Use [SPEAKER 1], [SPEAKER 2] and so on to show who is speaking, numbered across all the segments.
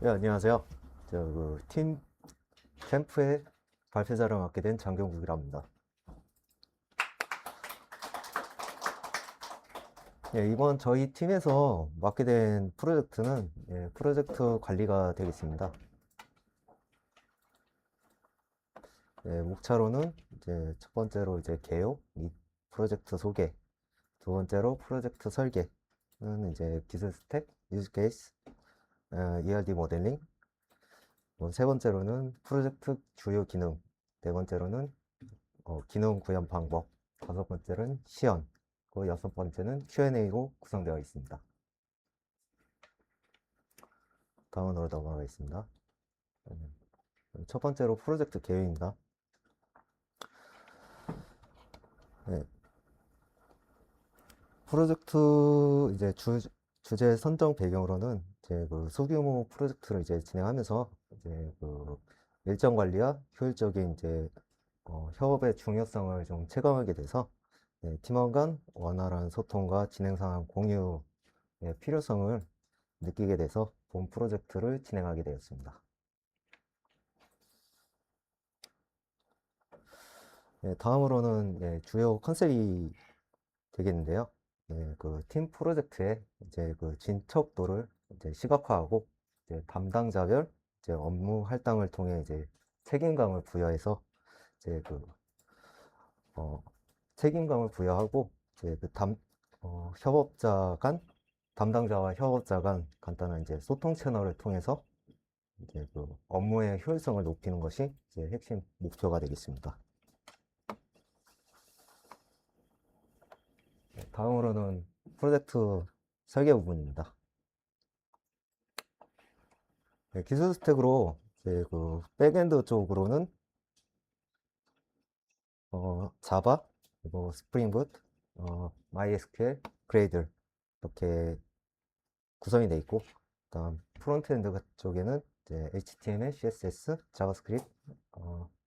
[SPEAKER 1] 네, 안녕하세요. 팀 캠프의 발표자를 맡게 된 장경국이라 합니다. 예, 이번 저희 팀에서 맡게 된 프로젝트는 프로젝트 관리가 되겠습니다. 목차로는 이제 첫 번째로 이제 개요 및 프로젝트 소개, 두 번째로 프로젝트 설계는 이제 기술 스택, 유즈 케이스, ERD 모델링, 세 번째로는 프로젝트 주요 기능, 네 번째로는 기능 구현 방법, 다섯 번째는 시연, 그 여섯 번째는 Q&A로 구성되어 있습니다. 다음으로 넘어가겠습니다. 첫 번째로 프로젝트 계획입니다. 네, 프로젝트 이제 주제 선정 배경으로는 이제 그 소규모 프로젝트를 이제 진행하면서 이제 그 일정 관리와 효율적인 이제 협업의 중요성을 좀 체감하게 돼서 팀원 간 원활한 소통과 진행 상황 공유의 필요성을 느끼게 돼서 본 프로젝트를 진행하게 되었습니다. 다음으로는 주요 컨셉이 되겠는데요. 그 팀 프로젝트의 이제 그 진척도를 이제 시각화하고 이제 담당자별 이제 업무 할당을 통해 이제 책임감을 부여해서 이제 어, 책임감을 부여하고 이제 협업자 간 담당자와 협업자 간 간단한 이제 소통 채널을 통해서 이제 그 업무의 효율성을 높이는 것이 이제 핵심 목표가 되겠습니다. 다음으로는 프로젝트 설계 부분입니다. 기술 스택으로 이제 그 백엔드 쪽으로는 자바, 그리고 스프링 붓, MySQL, 그레이들 이렇게 구성이 되어 있고, 그다음 프론트엔드 쪽에는 이제 HTML, CSS, 자바스크립트,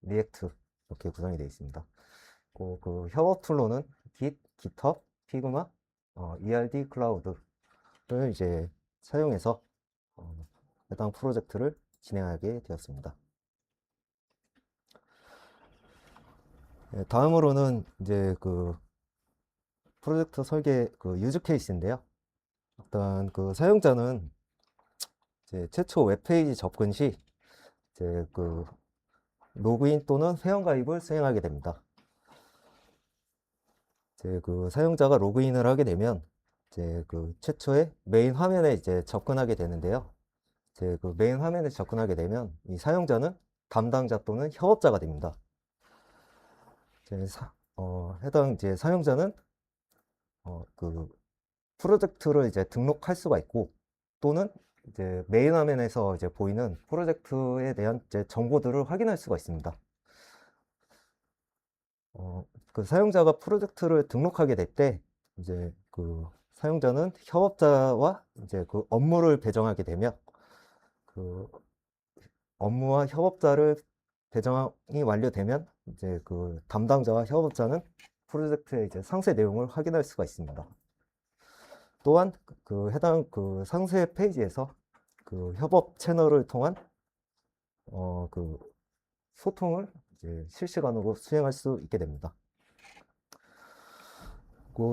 [SPEAKER 1] 리액트 이렇게 구성이 되어 있습니다. 그 협업 툴로는 Git, GitHub, 피그마, ERD 클라우드를 이제 사용해서 해당 프로젝트를 진행하게 되었습니다. 다음으로는 이제 그 프로젝트 설계 그 유즈 케이스인데요. 일단 그 사용자는 이제 최초 웹페이지 접근 시 이제 그 로그인 또는 회원가입을 수행하게 됩니다. 이제 그 사용자가 로그인을 하게 되면 이제 그 최초의 메인 화면에 이제 접근하게 되는데요. 이제 그 메인 화면에 접근하게 되면 이 사용자는 담당자 또는 협업자가 됩니다. 해당 이제 사용자는 그 프로젝트를 이제 등록할 수가 있고 또는 이제 메인 화면에서 이제 보이는 프로젝트에 대한 이제 정보들을 확인할 수가 있습니다. 그 사용자가 프로젝트를 등록하게 될 때 이제 그 사용자는 협업자와 이제 그 업무를 배정하게 되며 그 업무와 협업자를 배정이 완료되면 이제 그 담당자와 협업자는 프로젝트의 이제 상세 내용을 확인할 수가 있습니다. 또한 그 해당 그 상세 페이지에서 그 협업 채널을 통한 그 소통을 이제 실시간으로 수행할 수 있게 됩니다.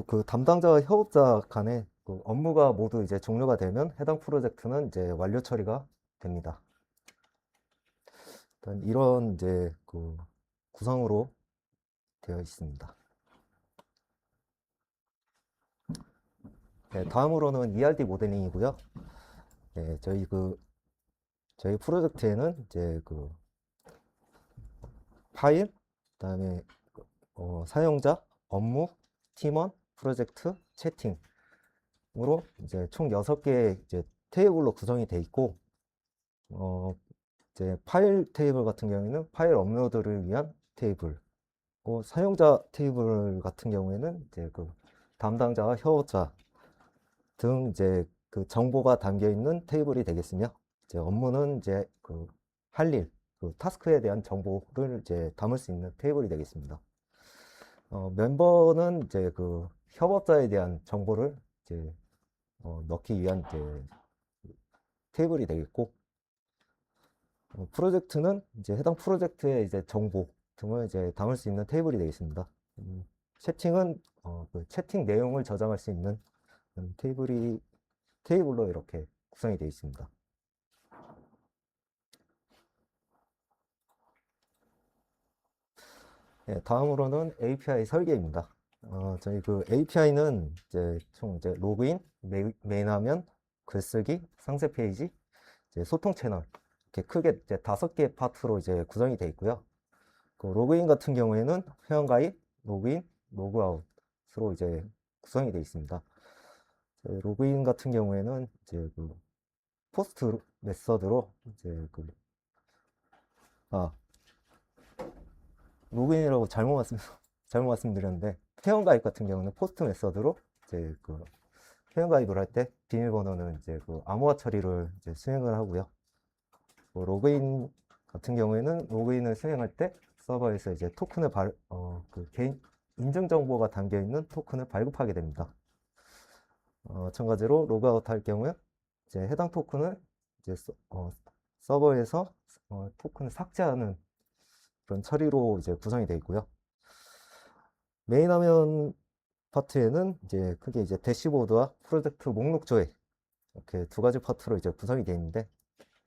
[SPEAKER 1] 그 담당자와 협업자 간의 그 업무가 모두 이제 종료가 되면 해당 프로젝트는 이제 완료 처리가 됩니다. 일단 이런 이제 그 구성으로 되어 있습니다. 다음으로는 ERD 모델링이고요. 저희 프로젝트에는 이제 그 파일, 그다음에 사용자, 업무, 팀원, 프로젝트, 채팅으로 이제 총 6개의 이제 테이블로 구성이 되어 있고, 이제 파일 테이블 같은 경우에는 파일 업로드를 위한 테이블, 사용자 테이블 같은 경우에는 이제 그 담당자와 협업자 등 이제 그 정보가 담겨 있는 테이블이 되겠으며, 이제 업무는 이제 그 할 일, 그 타스크에 대한 정보를 이제 담을 수 있는 테이블이 되겠습니다. 멤버는 이제 그 협업자에 대한 정보를 이제 넣기 위한 이제 테이블이 되겠고, 프로젝트는 이제 해당 프로젝트의 이제 정보 등을 이제 담을 수 있는 테이블이 되어 있습니다. 채팅은 그 채팅 내용을 저장할 수 있는 테이블로 이렇게 구성이 되어 있습니다. 예, 다음으로는 API 설계입니다. 저희 그 API는 이제 총 이제 로그인, 메인 화면, 글쓰기, 상세 페이지, 이제 소통 채널 이렇게 크게 이제 5개의 파트로 이제 구성이 되어 있고요. 그 로그인 같은 경우에는 회원가입, 로그인, 로그아웃으로 이제 구성이 되어 있습니다. 로그인 같은 경우에는 이제 그 포스트 메서드로 이제 아 로그인이라고 잘못 말씀드렸는데, 회원가입 같은 경우는 포스트 메서드로 이제 그 회원가입을 할 때 비밀번호는 이제 그 암호화 처리를 이제 수행을 하고요. 로그인 같은 경우에는 로그인을 수행할 때 서버에서 이제 토큰을 그 개인 인증 정보가 담겨 있는 토큰을 발급하게 됩니다. 마찬가지로 로그아웃 할 경우에 이제 해당 토큰을 이제 서버에서 토큰을 삭제하는 그런 처리로 이제 구성이 되어 있고요. 메인 화면 파트에는 이제 크게 이제 대시보드와 프로젝트 목록 조회 이렇게 2가지 파트로 이제 구성이 되어 있는데,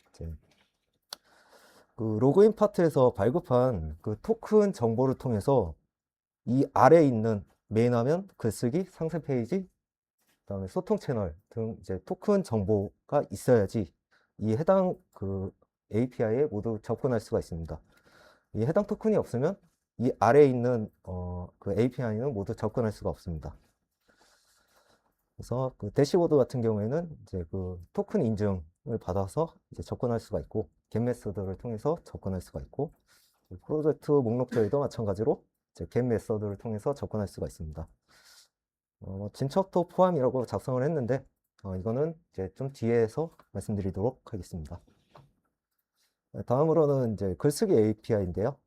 [SPEAKER 1] 이제 그 로그인 파트에서 발급한 그 토큰 정보를 통해서 이 아래에 있는 메인 화면, 글쓰기, 상세 페이지, 그다음에 소통 채널 등 이제 토큰 정보가 있어야지 이 해당 그 API에 모두 접근할 수가 있습니다. 이 해당 토큰이 없으면 이 아래에 있는 그 API는 모두 접근할 수가 없습니다. 그래서 그 대시보드 같은 경우에는 이제 그 토큰 인증을 받아서 이제 접근할 수가 있고, 겟 메서드를 통해서 접근할 수가 있고, 프로젝트 목록 조회도 마찬가지로 이제 겟 메서드를 통해서 접근할 수가 있습니다. 진척도 포함이라고 작성을 했는데, 이거는 이제 좀 뒤에서 말씀드리도록 하겠습니다. 다음으로는 이제 글쓰기 API인데요.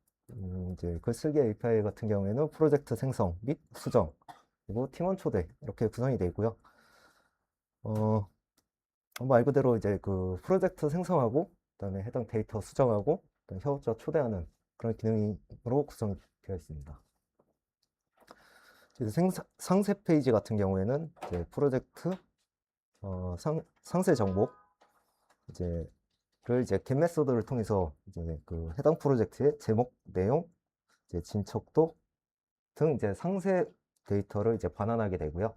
[SPEAKER 1] 이제 글쓰기 API 같은 경우에는 프로젝트 생성 및 수정, 그리고 팀원 초대 이렇게 구성이 되어 있고요. 말 그대로 이제 그 프로젝트 생성하고, 그다음에 해당 데이터 수정하고, 그다음에 협업자 초대하는 그런 기능으로 구성이 되어 있습니다. 상세 페이지 같은 경우에는 이제 프로젝트 상세 정보 이제를 이제 겟 메소드를 통해서 이제 그 해당 프로젝트의 제목, 내용, 이제 진척도 등 이제 상세 데이터를 이제 반환하게 되고요.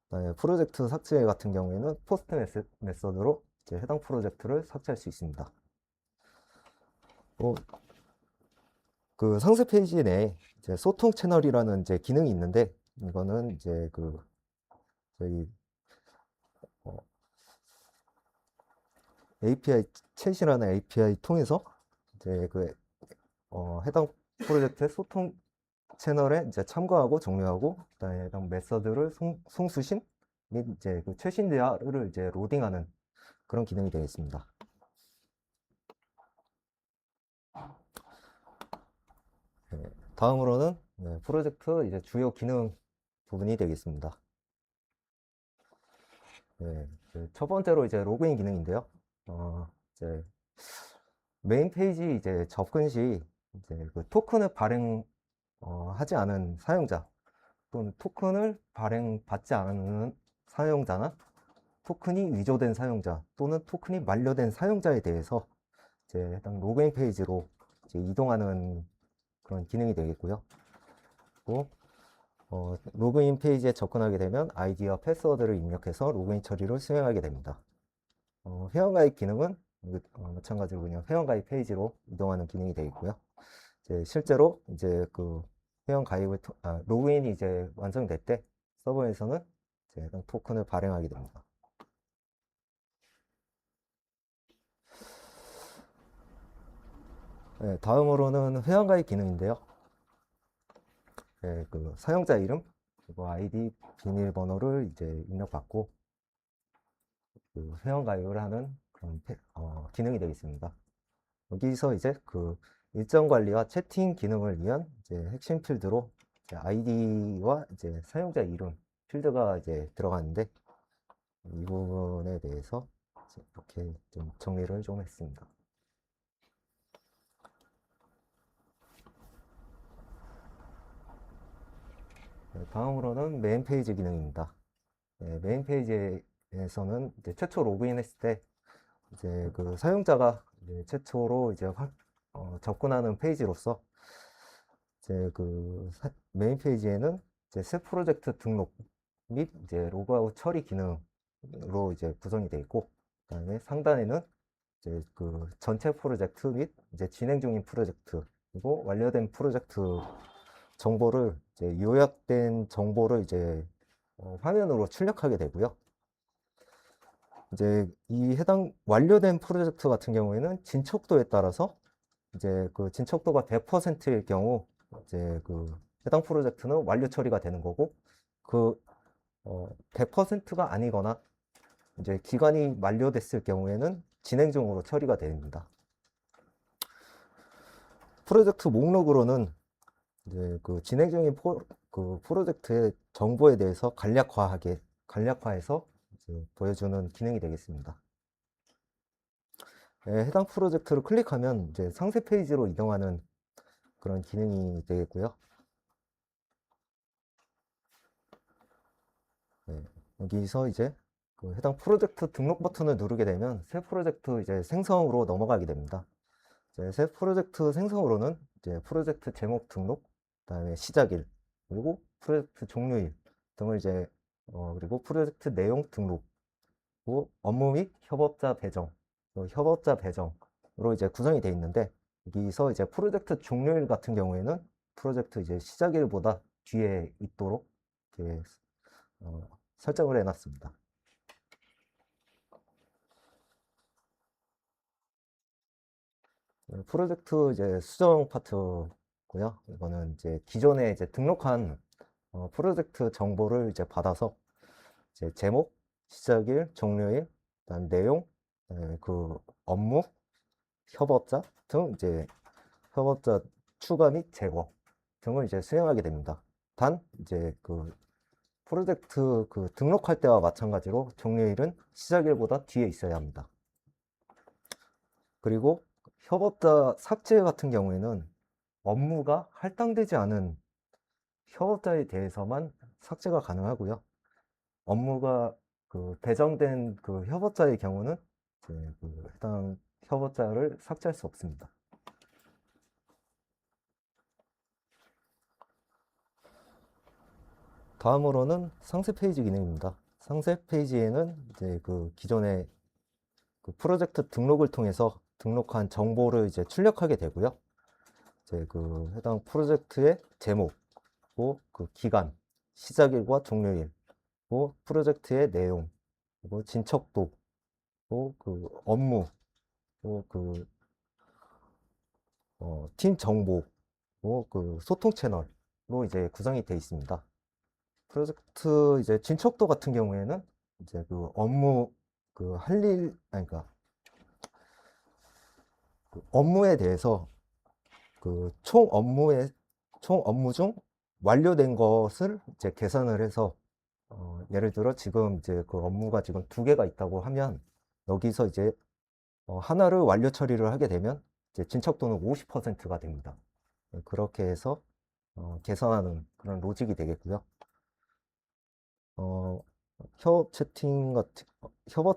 [SPEAKER 1] 그다음에 프로젝트 삭제 같은 경우에는 포스트 메서드로 이제 해당 프로젝트를 삭제할 수 있습니다. 그 상세 페이지 내에 이제 소통 채널이라는 이제 기능이 있는데, 이거는 이제 그 저희 API 챗이라는 API 통해서 이제 그 해당 프로젝트의 소통 채널에 이제 참가하고 종료하고, 그다음에 해당 메서드를 송수신 및 이제 그 최신 대화를 이제 로딩하는 그런 기능이 되어 있습니다. 네, 다음으로는 프로젝트 이제 주요 기능 부분이 되겠습니다. 네, 첫 번째로 이제 로그인 기능인데요. 이제 메인 페이지 이제 접근 시 이제 그 토큰을 하지 않은 사용자, 또는 토큰을 발행받지 않은 사용자나 토큰이 위조된 사용자, 또는 토큰이 만료된 사용자에 대해서 이제 해당 로그인 페이지로 이제 이동하는 그런 기능이 되겠고요. 또 로그인 페이지에 접근하게 되면 아이디와 패스워드를 입력해서 로그인 처리를 수행하게 됩니다. 회원가입 기능은 마찬가지로 그냥 회원가입 페이지로 이동하는 기능이 되어 있고요. 이제 실제로 이제 그 로그인이 이제 완성될 때 서버에서는 이제 해당 토큰을 발행하게 됩니다. 네, 다음으로는 회원가입 기능인데요. 네, 그 사용자 이름 그리고 아이디 비밀번호를 이제 입력받고 그 회원가입을 하는 그런 기능이 되어 있습니다. 여기서 이제 그 일정 관리와 채팅 기능을 위한 이제 핵심 필드로 이제 아이디와 이제 사용자 이름 필드가 이제 들어가는데, 이 부분에 대해서 이렇게 좀 정리를 좀 했습니다. 다음으로는 메인 페이지 기능입니다. 메인 페이지에서는 이제 최초 로그인했을 때 이제 그 사용자가 이제 최초로 이제 접근하는 페이지로서 이제 그 메인 페이지에는 이제 새 프로젝트 등록 및 이제 로그아웃 처리 기능으로 이제 구성이 되어 있고, 그다음에 상단에는 이제 그 전체 프로젝트 및 이제 진행 중인 프로젝트, 그리고 완료된 프로젝트 정보를 이제 요약된 정보를 이제 화면으로 출력하게 되고요. 이제 이 해당 완료된 프로젝트 같은 경우에는 진척도에 따라서 이제 그 진척도가 100%일 경우 이제 그 해당 프로젝트는 완료 처리가 되는 거고, 그 100%가 아니거나 이제 기간이 만료됐을 경우에는 진행 중으로 처리가 됩니다. 프로젝트 목록으로는 이제 그 진행 중인 그 프로젝트의 정보에 대해서 간략화해서 이제 보여주는 기능이 되겠습니다. 해당 프로젝트를 클릭하면 이제 상세 페이지로 이동하는 그런 기능이 되겠고요. 여기서 이제 그 해당 프로젝트 등록 버튼을 누르게 되면 새 프로젝트 이제 생성으로 넘어가게 됩니다. 이제 새 프로젝트 생성으로는 이제 프로젝트 제목 등록, 그다음에 시작일, 그리고 프로젝트 종료일 등을 이제 그리고 프로젝트 내용 등록, 그리고 업무 및 협업자 배정, 협업자 배정으로 이제 구성이 되어 있는데, 여기서 이제 프로젝트 종료일 같은 경우에는 프로젝트 이제 시작일보다 뒤에 있도록 이렇게 설정을 해놨습니다. 프로젝트 이제 수정 파트고요. 이거는 이제 기존에 이제 등록한 프로젝트 정보를 이제 받아서 이제 제목, 시작일, 종료일, 그다음 내용, 그 업무, 협업자 등 이제 협업자 추가 및 제거 등을 이제 수행하게 됩니다. 단 이제 그 프로젝트 그 등록할 때와 마찬가지로 종료일은 시작일보다 뒤에 있어야 합니다. 그리고 협업자 삭제 같은 경우에는 업무가 할당되지 않은 협업자에 대해서만 삭제가 가능하고요. 업무가 그 배정된 그 협업자의 경우는 이제 그 해당 협업자를 삭제할 수 없습니다. 다음으로는 상세 페이지 기능입니다. 상세 페이지에는 이제 그 기존의 그 프로젝트 등록을 통해서 등록한 정보를 이제 출력하게 되고요. 이제 그 해당 프로젝트의 제목, 그 기간, 시작일과 종료일, 프로젝트의 내용, 그리고 진척도, 그 업무, 그 팀 정보, 그 소통 채널로 이제 구성이 되어 있습니다. 프로젝트 이제 진척도 같은 경우에는 이제 그 업무 그 할 일, 아니 그러니까 그 업무에 대해서 그 총 업무 중 완료된 것을 이제 계산을 해서 예를 들어 지금 이제 그 업무가 지금 2개가 있다고 하면 여기서 이제 하나를 완료 처리를 하게 되면 이제 진척도는 50%가 됩니다. 그렇게 해서 계산하는 그런 로직이 되겠고요. 협업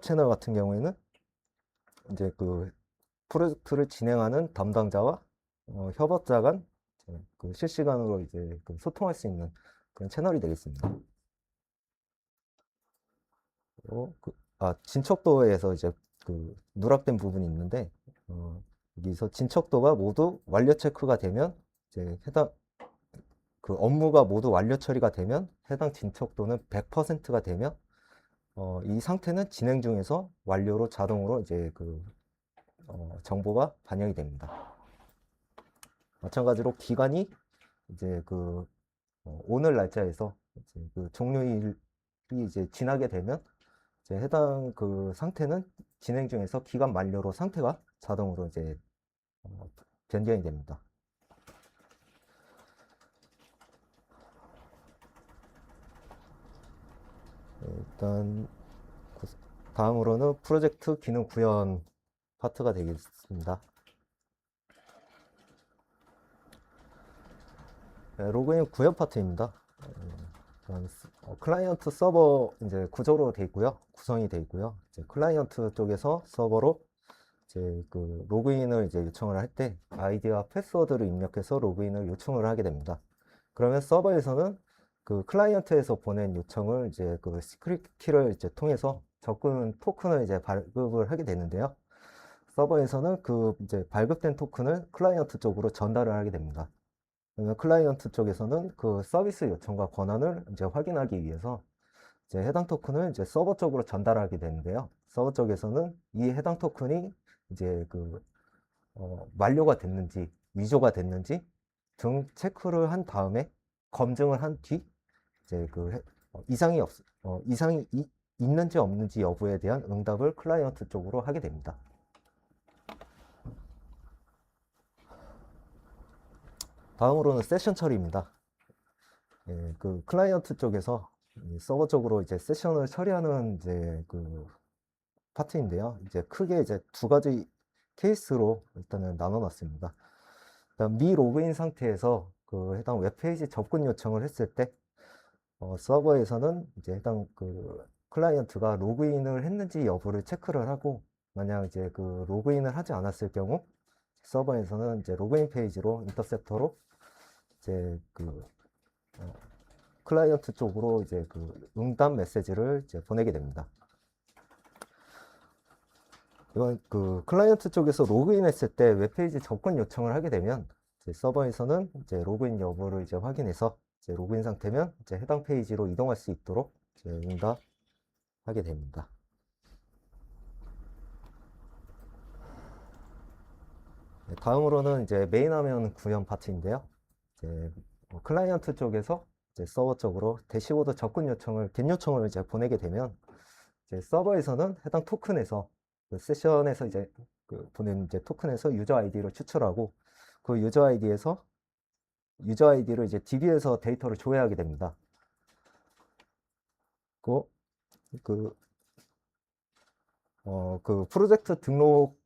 [SPEAKER 1] 채널 같은 경우에는 이제 그 프로젝트를 진행하는 담당자와 협업자 간 그 실시간으로 이제 그 소통할 수 있는 그런 채널이 되겠습니다. 진척도에서 이제 그 누락된 부분이 있는데, 여기서 진척도가 모두 완료 체크가 되면 이제 해당 그 업무가 모두 완료 처리가 되면 해당 진척도는 100%가 되면 이 상태는 진행 중에서 완료로 자동으로 이제 그 정보가 반영이 됩니다. 마찬가지로 기간이 이제 그 오늘 날짜에서 이제 그 종료일이 이제 지나게 되면 이제 해당 그 상태는 진행 중에서 기간 만료로 상태가 자동으로 이제 변경이 됩니다. 일단 다음으로는 프로젝트 기능 구현 파트가 되겠습니다. 로그인 구현 파트입니다. 클라이언트 서버 이제 구조로 돼 있고요. 구성이 돼 있고요. 이제 클라이언트 쪽에서 서버로 이제 그 로그인을 이제 요청을 할 때 아이디와 패스워드를 입력해서 로그인을 요청을 하게 됩니다. 그러면 서버에서는 그 클라이언트에서 보낸 요청을 이제 그 시크릿 키를 이제 통해서 접근 토큰을 이제 발급을 하게 되는데요. 서버에서는 그 이제 발급된 토큰을 클라이언트 쪽으로 전달을 하게 됩니다. 그러면 클라이언트 쪽에서는 그 서비스 요청과 권한을 이제 확인하기 위해서 이제 해당 토큰을 이제 서버 쪽으로 전달하게 되는데요. 서버 쪽에서는 이 해당 토큰이 이제 그 만료가 됐는지 위조가 됐는지 등 체크를 한 다음에 검증을 한 뒤 이제 그 이상이 있는지 없는지 여부에 대한 응답을 클라이언트 쪽으로 하게 됩니다. 다음으로는 세션 처리입니다. 예, 그 클라이언트 쪽에서 서버 쪽으로 이제 세션을 처리하는 이제 그 파트인데요. 이제 크게 이제 두 가지 케이스로 일단은 나눠놨습니다. 일단 미로그인 상태에서 그 해당 웹페이지 접근 요청을 했을 때 서버에서는 이제 해당 그 클라이언트가 로그인을 했는지 여부를 체크를 하고 만약 이제 그 로그인을 하지 않았을 경우 서버에서는 이제 로그인 페이지로 인터셉터로 이제 그 클라이언트 쪽으로 이제 그 응답 메시지를 이제 보내게 됩니다. 이건 그 클라이언트 쪽에서 로그인 했을 때 웹페이지 접근 요청을 하게 되면 이제 서버에서는 이제 로그인 여부를 이제 확인해서 이제 로그인 상태면 이제 해당 페이지로 이동할 수 있도록 이제 응답하게 됩니다. 다음으로는 이제 메인 화면 구현 파트인데요. 이제 클라이언트 쪽에서 이제 서버 쪽으로 대시보드 접근 요청을, 겟 요청을 이제 보내게 되면 이제 서버에서는 해당 토큰에서 그 세션에서 이제 그 보낸 이제 토큰에서 유저 아이디를 추출하고 그 유저 아이디에서 유저 아이디를 이제 DB에서 데이터를 조회하게 됩니다. 그, 그 프로젝트 등록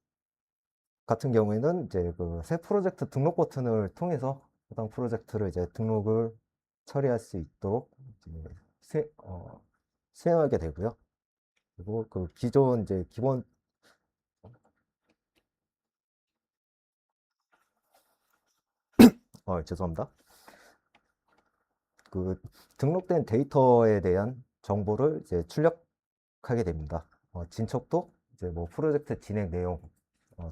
[SPEAKER 1] 같은 경우에는 이제 그 새 프로젝트 등록 버튼을 통해서 해당 프로젝트를 이제 등록을 처리할 수 있도록 이제 수행하게 되고요. 그리고 그 기존 이제 기본 죄송합니다. 그 등록된 데이터에 대한 정보를 이제 출력하게 됩니다. 진척도 이제 뭐 프로젝트 진행 내용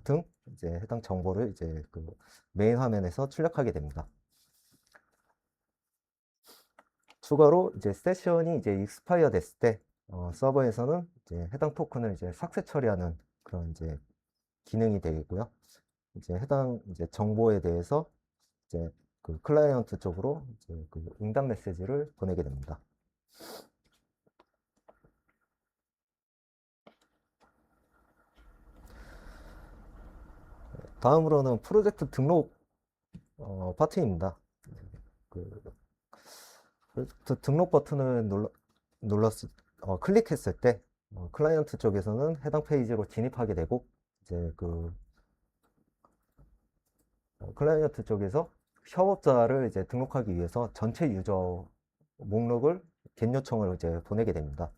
[SPEAKER 1] 등 이제 해당 정보를 이제 그 메인 화면에서 출력하게 됩니다. 추가로 이제 세션이 이제 익스파이어 됐을 때 서버에서는 이제 해당 토큰을 이제 삭제 처리하는 그런 이제 기능이 되고요. 이제 해당 이제 정보에 대해서 이제 그 클라이언트 쪽으로 이제 그 응답 메시지를 보내게 됩니다. 다음으로는 프로젝트 등록 파트입니다. 그 프로젝트 등록 버튼을 클릭했을 때 클라이언트 쪽에서는 해당 페이지로 진입하게 되고 이제 그 클라이언트 쪽에서 협업자를 이제 등록하기 위해서 전체 유저 목록을 겟 요청을 이제 보내게 됩니다.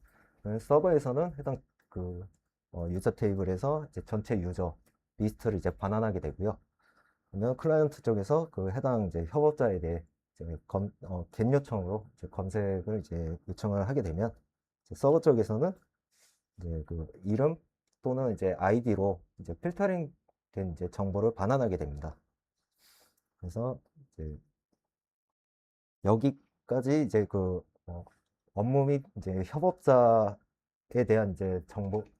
[SPEAKER 1] 서버에서는 해당 그 유저 테이블에서 이제 전체 유저 리스트를 이제 반환하게 되고요. 그러면 클라이언트 쪽에서 그 해당 이제 협업자에 대해 이제 겟 요청으로 이제 검색을 이제 요청을 하게 되면 이제 서버 쪽에서는 이제 그 이름 또는 이제 아이디로 이제 필터링 된 이제 정보를 반환하게 됩니다. 그래서 이제 여기까지 이제 그 업무 및 이제 협업자에 대한 이제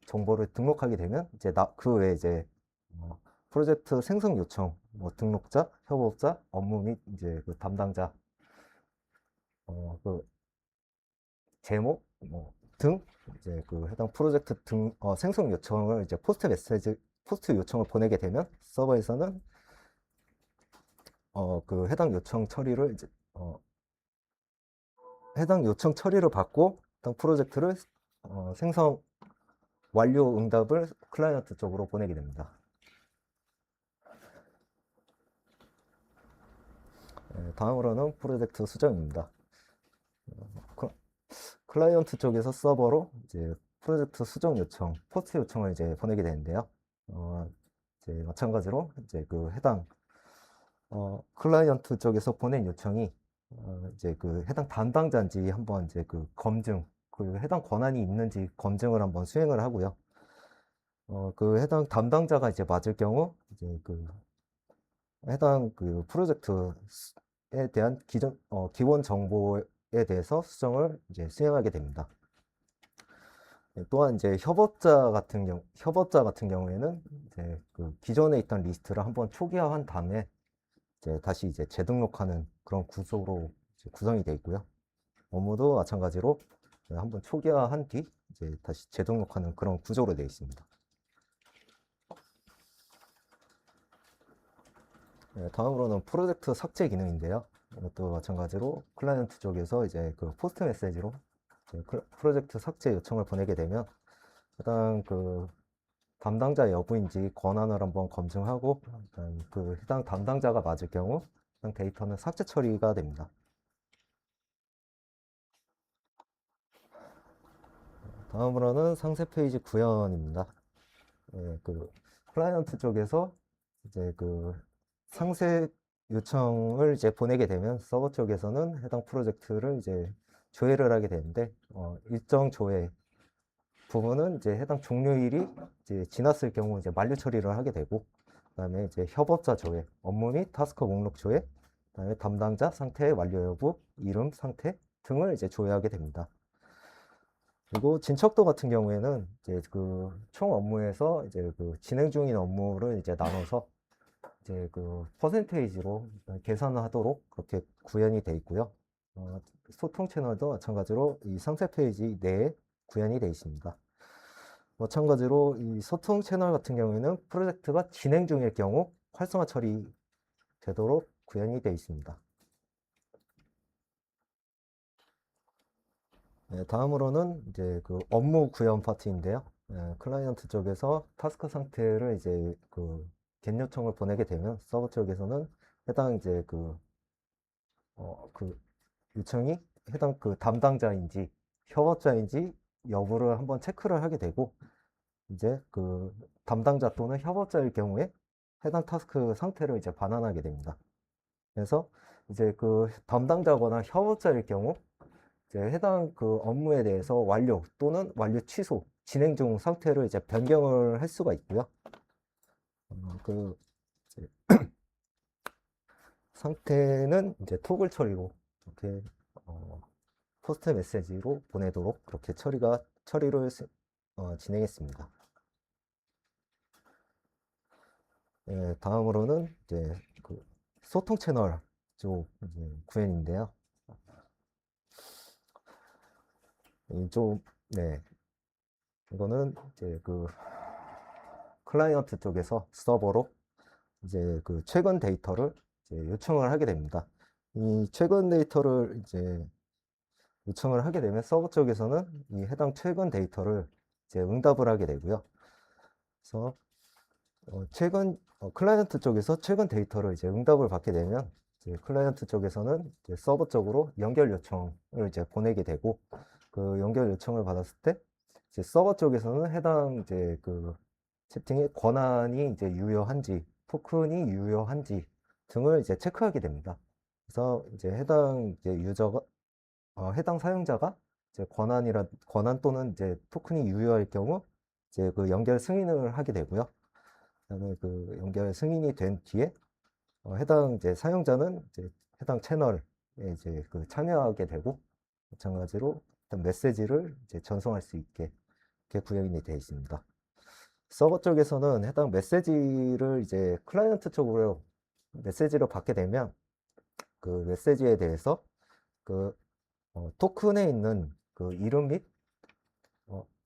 [SPEAKER 1] 정보를 등록하게 되면 이제 그 외에 이제 프로젝트 생성 요청, 뭐 등록자, 협업자, 업무 및 이제 그 담당자, 그 제목 뭐 등 이제 그 해당 프로젝트 생성 요청을 이제 포스트 요청을 보내게 되면 서버에서는 그 해당 요청 처리를 이제 해당 요청 처리를 받고 해당 프로젝트를 생성 완료 응답을 클라이언트 쪽으로 보내게 됩니다. 다음으로는 프로젝트 수정입니다. 클- 클라이언트 쪽에서 서버로 이제 프로젝트 수정 요청, 포스트 요청을 이제 보내게 되는데요. 어, 이제 마찬가지로 이제 그 해당 클라이언트 쪽에서 보낸 요청이 이제 그 해당 담당자인지 한번 이제 그 검증, 그 해당 권한이 있는지 검증을 한번 수행을 하고요. 그 해당 담당자가 이제 맞을 경우 이제 그 해당 그 프로젝트에 대한 기본 정보에 대해서 수정을 이제 수행하게 됩니다. 네, 또한 이제 협업자 같은 경우에는 이제 그 기존에 있던 리스트를 한번 초기화한 다음에 이제 다시 이제 재등록하는 그런 구조로 이제 구성이 되어 있고요. 업무도 마찬가지로 한번 초기화한 뒤 이제 다시 재등록하는 그런 구조로 되어 있습니다. 네, 다음으로는 프로젝트 삭제 기능인데요. 이것도 마찬가지로 클라이언트 쪽에서 이제 그 포스트 메시지로 프로젝트 삭제 요청을 보내게 되면 해당 그 담당자 여부인지 권한을 한번 검증하고 그 해당 담당자가 맞을 경우 해당 데이터는 삭제 처리가 됩니다. 다음으로는 상세 페이지 구현입니다. 그 클라이언트 쪽에서 이제 그 상세 요청을 이제 보내게 되면 서버 쪽에서는 해당 프로젝트를 이제 조회를 하게 되는데 일정 조회 부분은 이제 해당 종료일이 이제 지났을 경우 이제 만료 처리를 하게 되고 그다음에 이제 협업자 조회, 업무 및 타스크 목록 조회, 그다음에 담당자 상태 완료 여부, 이름, 상태 등을 이제 조회하게 됩니다. 그리고 진척도 같은 경우에는 이제 그 총 업무에서 이제 그 진행 중인 업무를 이제 나눠서 이제 그 퍼센테이지로 계산을 하도록 그렇게 구현이 되어 있고요. 소통 채널도 마찬가지로 이 상세 페이지 내에 구현이 되어 있습니다. 마찬가지로 이 소통 채널 같은 경우에는 프로젝트가 진행 중일 경우 활성화 처리되도록 구현이 되어 있습니다. 네, 다음으로는 이제 그 업무 구현 파트인데요. 클라이언트 쪽에서 타스크 상태를 이제 그 겟 요청을 보내게 되면 서버 쪽에서는 해당 이제 그 요청이 해당 그 담당자인지 협업자인지 여부를 한번 체크를 하게 되고 이제 그 담당자 또는 협업자일 경우에 해당 타스크 상태를 이제 반환하게 됩니다. 그래서 이제 그 담당자거나 협업자일 경우 이제 해당 그 업무에 대해서 완료 또는 완료 취소, 진행 중 상태를 이제 변경을 할 수가 있고요. 그 이제 상태는 이제 토글 처리로 이렇게 포스트 메시지로 보내도록 그렇게 처리를 진행했습니다. 예, 다음으로는 이제 그 소통 채널 쪽 구현인데요. 네, 이거는 이제 그 클라이언트 쪽에서 서버로 이제 그 최근 데이터를 이제 요청을 하게 됩니다. 이 최근 데이터를 이제 요청을 하게 되면 서버 쪽에서는 이 해당 최근 데이터를 이제 응답을 하게 되고요. 그래서 클라이언트 쪽에서 최근 데이터를 이제 응답을 받게 되면 이제 클라이언트 쪽에서는 이제 서버 쪽으로 연결 요청을 이제 보내게 되고 그 연결 요청을 받았을 때 이제 서버 쪽에서는 해당 이제 그 채팅의 권한이 이제 유효한지 토큰이 유효한지 등을 이제 체크하게 됩니다. 그래서 이제 해당 이제 해당 사용자가 이제 권한 또는 이제 토큰이 유효할 경우 이제 그 연결 승인을 하게 되고요. 그다음에 그 연결 승인이 된 뒤에 해당 이제 사용자는 이제 해당 채널에 이제 그 참여하게 되고 마찬가지로 어떤 메시지를 이제 전송할 수 있게 이렇게 구현이 되어 있습니다. 서버 쪽에서는 해당 메시지를 이제 클라이언트 쪽으로 메시지를 받게 되면 그 메시지에 대해서 그 토큰에 있는 그 이름 및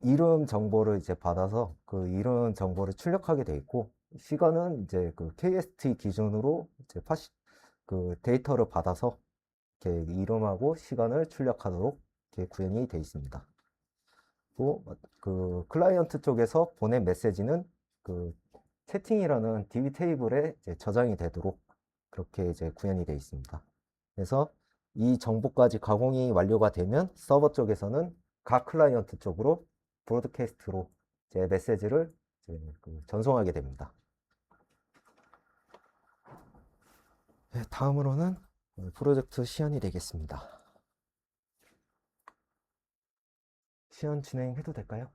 [SPEAKER 1] 이름 정보를 이제 받아서 그 이름 정보를 출력하게 돼 있고 시간은 이제 그 KST 기준으로 이제 그 데이터를 받아서 이렇게 이름하고 시간을 출력하도록 이렇게 구현이 되어 있습니다. 또 그 클라이언트 쪽에서 보낸 메시지는 그 채팅이라는 DB 테이블에 이제 저장이 되도록 그렇게 이제 구현이 되어 있습니다. 그래서 이 정보까지 가공이 완료가 되면 서버 쪽에서는 각 클라이언트 쪽으로 브로드캐스트로 제 메시지를 전송하게 됩니다. 네, 다음으로는 프로젝트 시연이 되겠습니다. 시연 진행해도 될까요?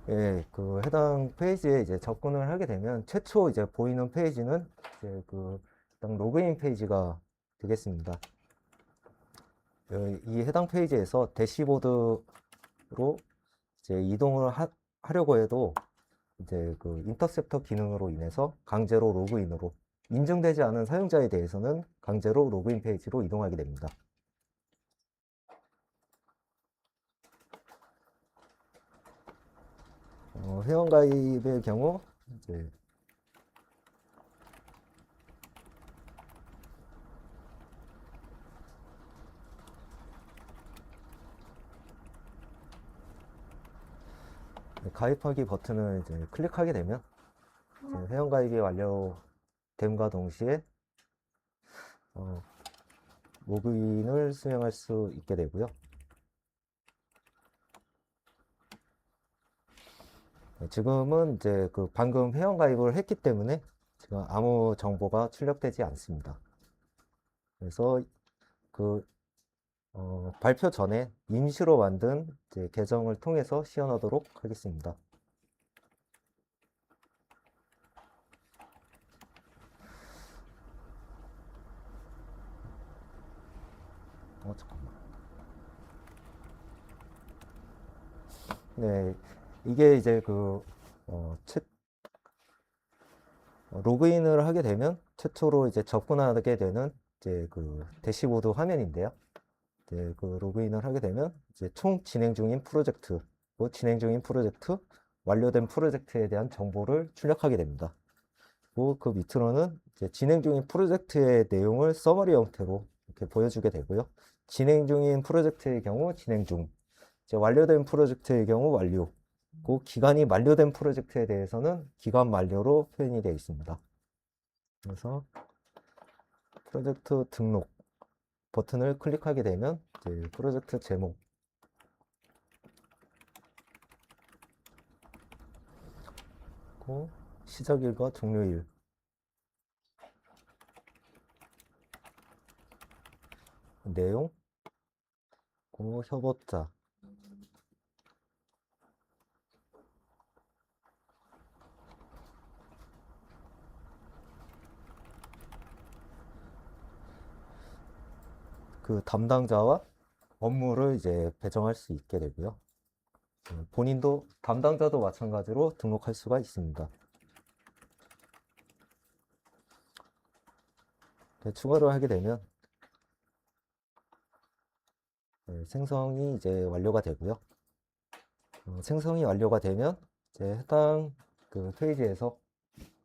[SPEAKER 1] 예, 그 해당 페이지에 이제 접근을 하게 되면 최초 이제 보이는 페이지는 이제 일단 로그인 페이지가 되겠습니다. 이 해당 페이지에서 대시보드로 이제 이동을 하려고 해도 이제 인터셉터 기능으로 인해서 강제로 로그인으로 인증되지 않은 사용자에 대해서는 강제로 로그인 페이지로 이동하게 됩니다. 회원가입의 경우 이제 가입하기 버튼을 이제 클릭하게 되면 이제 회원가입이 완료됨과 동시에 로그인을 수행할 수 있게 되고요. 지금은 이제 방금 회원가입을 했기 때문에 지금 아무 정보가 출력되지 않습니다. 그래서 발표 전에 임시로 만든 이제 계정을 통해서 시연하도록 하겠습니다. 잠깐만. 네, 이게 이제 로그인을 하게 되면 최초로 이제 접근하게 되는 이제 대시보드 화면인데요. 이제 로그인을 하게 되면 이제 총 진행 중인 프로젝트, 진행 중인 프로젝트, 완료된 프로젝트에 대한 정보를 출력하게 됩니다. 그 밑으로는 이제 진행 중인 프로젝트의 내용을 서머리 형태로 이렇게 보여주게 되고요. 진행 중인 프로젝트의 경우 진행 중, 이제 완료된 프로젝트의 경우 완료, 기간이 만료된 프로젝트에 대해서는 기간 만료로 표현이 되어 있습니다. 그래서 프로젝트 등록 버튼을 클릭하게 되면 이제 프로젝트 제목, 시작일과 종료일, 내용, 협업자, 담당자와 업무를 이제 배정할 수 있게 되고요. 본인도 담당자도 마찬가지로 등록할 수가 있습니다. 추가를 하게 되면 생성이 이제 완료가 되고요. 생성이 완료가 되면 이제 해당 페이지에서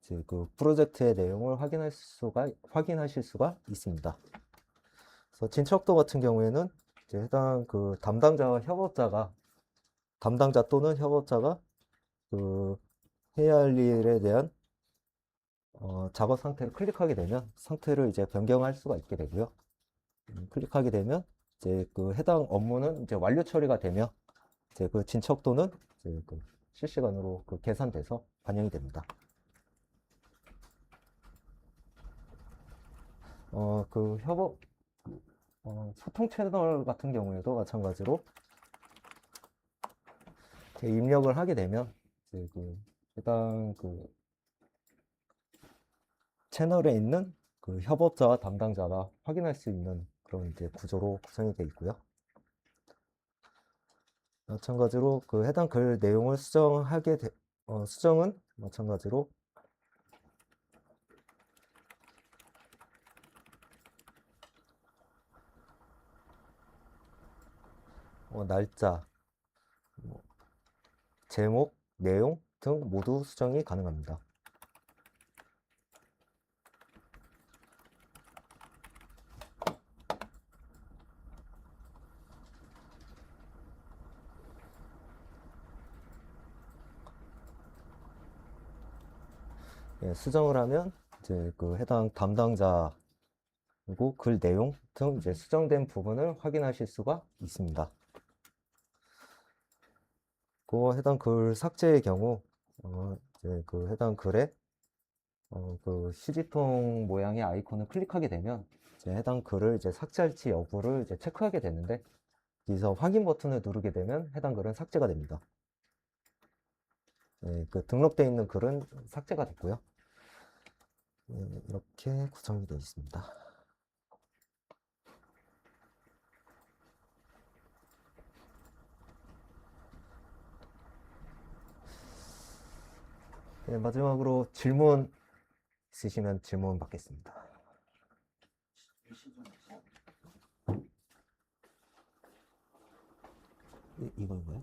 [SPEAKER 1] 이제 프로젝트의 내용을 확인하실 수가 있습니다. 그래서 진척도 같은 경우에는 이제 해당 담당자 또는 협업자가 해야 할 일에 대한 작업 상태를 클릭하게 되면 상태를 이제 변경할 수가 있게 되고요. 클릭하게 되면 이제 해당 업무는 이제 완료 처리가 되며 이제 진척도는 이제 실시간으로 계산돼서 반영이 됩니다. 소통 채널 같은 경우에도 마찬가지로 입력을 하게 되면 이제 해당 채널에 있는 협업자와 담당자가 확인할 수 있는 그런 이제 구조로 구성이 되어 있고요. 마찬가지로 해당 글 내용을 수정은 마찬가지로 날짜, 제목, 내용 등 모두 수정이 가능합니다. 예, 수정을 하면 이제 그 해당 담당자 그리고 글 내용 등 이제 수정된 부분을 확인하실 수가 있습니다. 그 해당 글 삭제의 경우 이제 그 해당 글에 그 휴지통 모양의 아이콘을 클릭하게 되면 이제 해당 글을 이제 삭제할지 여부를 이제 체크하게 되는데 여기서 확인 버튼을 누르게 되면 해당 글은 삭제가 됩니다. 네, 그 등록되어 있는 글은 삭제가 됐고요. 네, 이렇게 구성이 되어 있습니다. 네, 마지막으로 질문 있으시면 질문 받겠습니다. 이건가요?